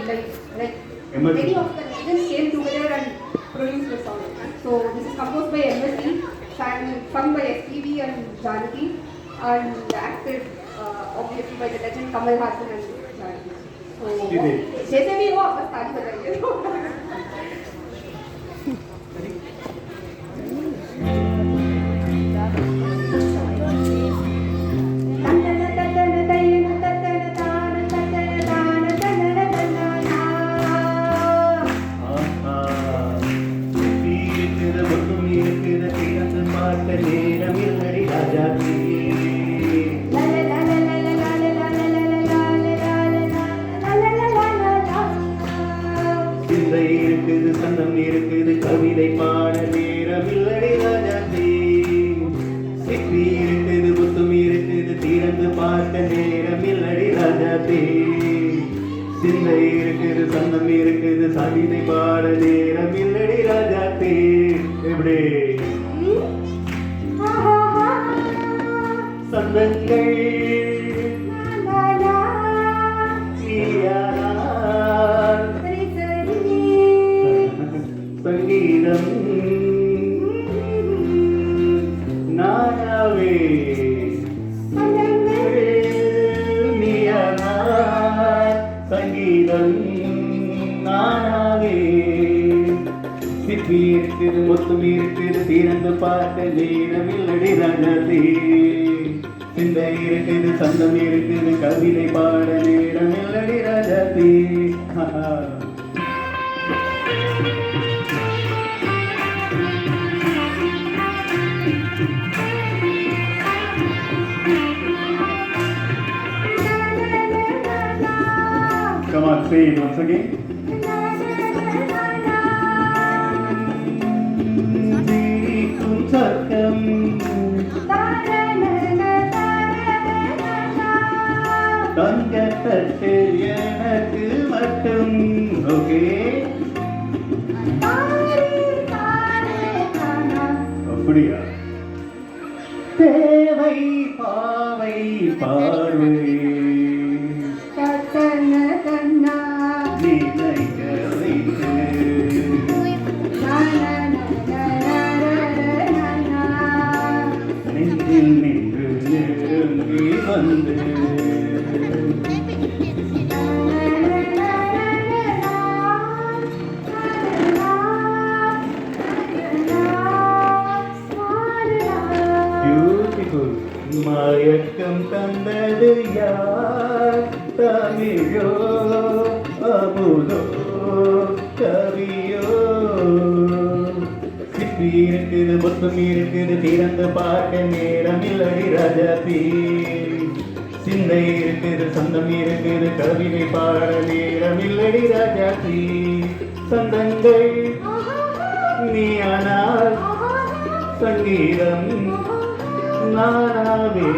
like many of the legends came together and produced the song. So this is composed by MSD, sung by SPB and Janaki, and acted obviously by the legend Kamal Haasan and Janaki. So जैसे भी हो आप बस ताली बजाइए. சந்தம் இருக்குது கவிதை பாட நேரமில்லடி ராஜாத்தி சிப்பி இருக்குது புத்தும் இருக்குது திறந்து பார்க்க நேரமில்லடி ராஜாத்தி சிந்தை இருக்குது சந்தம் இருக்குது கவிதை பாட நேரமில்லடி ராஜாத்தி எப்படி சந்தங்கள் சங்கீதம் நானாவே நீயானா சங்கீதம் நானாவே சிப்பி இருக்குது மொத்தம் இருக்குது திறந்து பார்க்க நேரமில்லடி ராஜாத்தி சிந்தை இருக்குது சந்தம் இருக்குது கவிதை பாட நேரமில்லடி Rajathi Come on, say it once again. தங்கத்தட்டு எனக்கு மட்டும் ஓகே அப்படியா தேவை பாவை பார்வை நெஞ்சில் நின்று நெருங்கி வந்து பியூட்டிஃபுல் மயக்கம் தந்தது யார் தமிழோ அமுதோ கவியோ சிப்பி இருக்குது மொத்தம் இருக்குது திறந்து பார்க்க நேரமில்லடி ராஜாத்தி சிந்தை இருக்குது சந்தம் இருக்குது கவிதை பாட நேரமில்லடி ராஜாத்தி சந்தங்கள் நீயானால் சங்கீதம் நானாவே